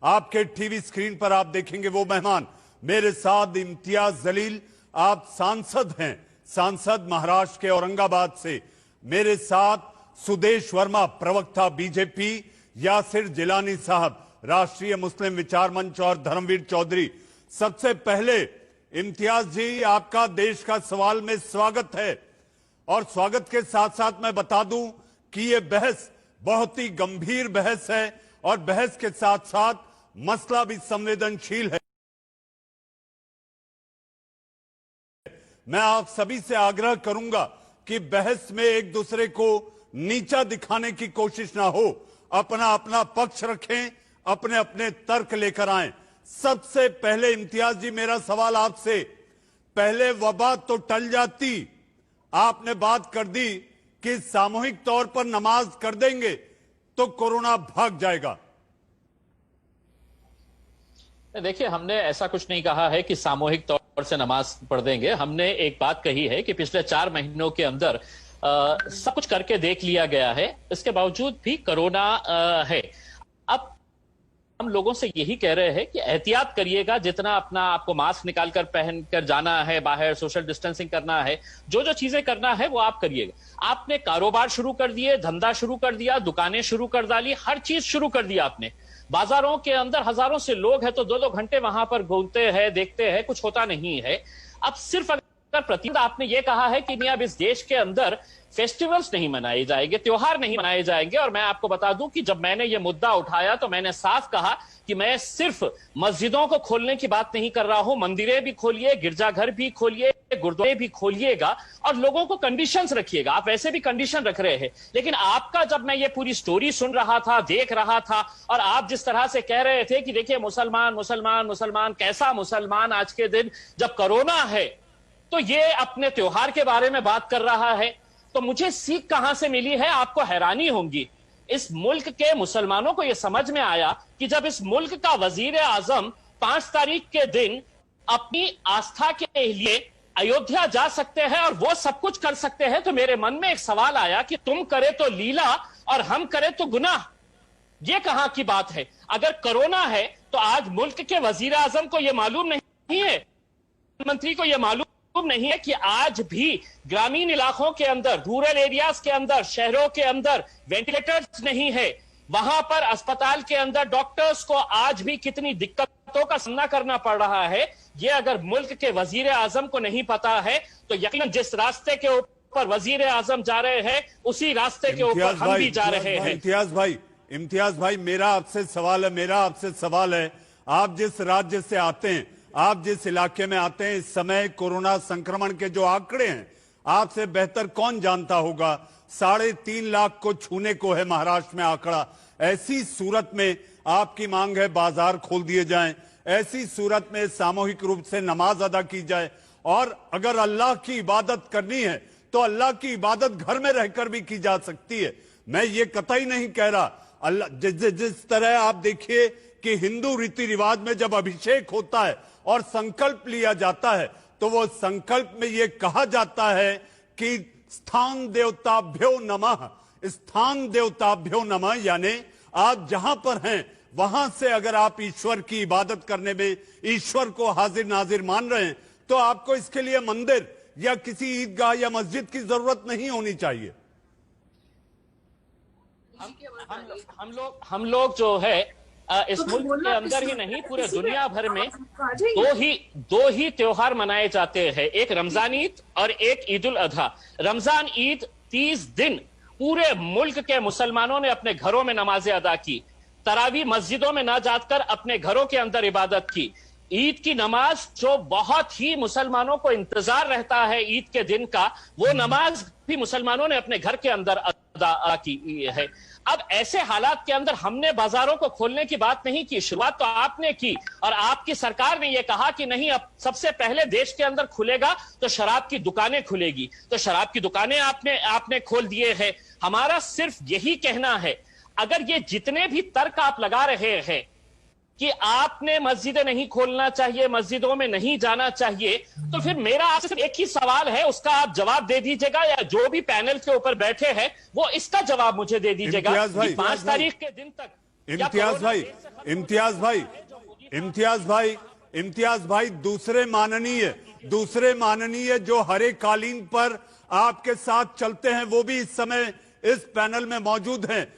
आपके TV screen पर आप देखेंगे वो मेहमान। मेरे साथ इम्तियाज जलील, आप सांसद हैं, सांसद महाराष्ट्र के औरंगाबाद से। मेरे साथ सुदेश वर्मा, प्रवक्ता बीजेपी, यासिर जिलानी साहब, राष्ट्रीय मुस्लिम विचार मंच, और धर्मवीर चौधरी। सबसे पहले इम्तियाज जी, आपका देश का सवाल में स्वागत है। और स्वागत के साथ साथ मैं बता दूं कि यह बहस बहुत ही गंभीर बहस है और बहस के साथ साथ मसला भी संवेदनशील है। मैं आप सभी से आग्रह करूंगा कि बहस में एक दूसरे को नीचा दिखाने की कोशिश ना हो, अपना अपना पक्ष रखें, अपने अपने तर्क लेकर आएं। सबसे पहले इम्तियाज जी, मेरा सवाल आपसे, पहले वबा तो टल जाती, आपने बात कर दी कि सामूहिक तौर पर नमाज कर देंगे तो कोरोना भाग जाएगा। देखिए, हमने ऐसा कुछ नहीं कहा है कि सामूहिक तौर से नमाज पढ़ देंगे। हमने एक बात कही है कि पिछले 4 महीनों के अंदर सब कुछ करके देख लिया गया है, इसके बावजूद भी कोरोना है। अब हम लोगों से यही कह रहे हैं कि एहतियात करिएगा, जितना अपना आपको मास्क निकालकर पहनकर जाना है, बाहर सोशल डिस्टेंसिंग करना है, जो जो चीजें करना है वो आप करिएगा। आपने कारोबार शुरू कर दिए, धंधा शुरू कर दिया, दुकानें शुरू कर डाली, हर चीज शुरू कर दिया आपने। बाजारों के अंदर हजारों से लोग हैं तो 2-2 घंटे वहां पर घूमते हैं, देखते हैं, कुछ होता नहीं है। अब सिर्फ अगर प्रतिबंध आपने ये कहा है कि नहीं, अब इस देश के अंदर फेस्टिवल्स नहीं मनाए जाएंगे, त्योहार नहीं मनाए जाएंगे। और मैं आपको बता दूं कि जब मैंने ये मुद्दा उठाया तो मैंने साफ कहा कि मैं सिर्फ मस्जिदों को खोलने की बात नहीं कर रहा हूं, मंदिरें भी खोलिए, गिरजाघर भी खोलिए, गुरुद्वारे भी खोलिएगा और लोगों को कंडीशंस रखिएगा। आप वैसे भी कंडीशन रख रहे हैं, लेकिन आपका जब मैं ये पूरी स्टोरी सुन रहा था, देख रहा था, और आप जिस तरह से कह रहे थे कि देखिए मुसलमान मुसलमान मुसलमान, कैसा मुसलमान आज के दिन जब कोरोना है तो ये अपने त्योहार के बारे में बात कर रहा है, तो मुझे सीख कहां से मिली है, आपको हैरानी होगी। इस मुल्क के मुसलमानों को यह समझ में आया कि जब इस मुल्क का वजीर आजम 5 तारीख के दिन अपनी आस्था के लिए अयोध्या जा सकते हैं और वो सब कुछ कर सकते हैं, तो मेरे मन में एक सवाल आया कि तुम करे तो लीला और हम करे तो गुनाह, ये कहां की बात है? अगर कोरोना है तो आज मुल्क के वजीर आजम को यह मालूम नहीं है, प्रधानमंत्री को यह मालूम नहीं है कि आज भी ग्रामीण इलाकों के अंदर, रूरल एरियाज के अंदर, शहरों के अंदर वेंटिलेटर्स नहीं है, वहां पर अस्पताल के अंदर डॉक्टर्स को आज भी कितनी दिक्कतों का सामना करना पड़ रहा है। ये अगर मुल्क के वजीर आजम को नहीं पता है तो यकीनन जिस रास्ते के ऊपर वजीर आजम जा रहे हैं उसी रास्ते के ऊपर हम भी जा रहे हैं। इम्तियाज भाई, मेरा आपसे सवाल है, आप जिस राज्य से आते हैं, आप जिस इलाके में आते हैं, इस समय कोरोना संक्रमण के जो आंकड़े हैं आपसे बेहतर कौन जानता होगा। 3.5 लाख को छूने को है महाराष्ट्र में आंकड़ा। ऐसी सूरत में आपकी मांग है बाजार खोल दिए जाएं, ऐसी सूरत में सामूहिक रूप से नमाज अदा की जाए, और अगर अल्लाह की इबादत करनी है तो अल्लाह की इबादत घर में रहकर भी की जा सकती है। मैं ये कतई नहीं कह रहा, अल्लाह जिस तरह आप देखिए कि हिंदू रीति रिवाज में जब अभिषेक होता है और संकल्प लिया जाता है तो वो संकल्प में ये कहा जाता है कि स्थान देवताभ्यो नमः, स्थान देवताभ्यो नमः, यानी आप जहां पर हैं वहां से अगर आप ईश्वर की इबादत करने में ईश्वर को हाजिर नाजिर मान रहे हैं तो आपको इसके लिए मंदिर या किसी ईदगाह या मस्जिद की जरूरत नहीं होनी चाहिए। हम लोग जो है इस मुल्क के अंदर ही नहीं, पूरे दुनिया भर में दो ही त्योहार मनाए जाते हैं, एक रमजान ईद और एक ईद उल अजहा। रमजान ईद 30 दिन पूरे मुल्क के मुसलमानों ने अपने घरों में नमाजें अदा की, तरावी मस्जिदों में ना जाकर अपने घरों के अंदर इबादत की। ईद की नमाज जो बहुत ही मुसलमानों को इंतजार रहता है ईद के दिन का, वो नमाज भी मुसलमानों ने अपने घर के अंदर अदा की है। अब ऐसे हालात के अंदर हमने बाजारों को खोलने की बात नहीं की, शुरुआत तो आपने की और आपकी सरकार ने यह कहा कि नहीं, अब सबसे पहले देश के अंदर खुलेगा तो शराब की दुकानें खुलेगी, तो शराब की दुकानें आपने खोल दिए हैं। हमारा सिर्फ यही कहना है, अगर ये जितने भी तर्क आप लगा रहे हैं कि आपने मस्जिदें नहीं खोलना चाहिए, मस्जिदों में नहीं जाना चाहिए, तो फिर मेरा आपसे सिर्फ एक ही सवाल है, उसका आप जवाब दे दीजिएगा, या जो भी पैनल के ऊपर बैठे हैं वो इसका जवाब मुझे दे दीजिएगा कि 5 तारीख के दिन तक इम्तियाज भाई, इम्तियाज भाई, इम्तियाज भाई, दूसरे माननीय जो हरे कालीन पर आपके साथ चलते हैं वो भी इस समय इस पैनल में मौजूद हैं।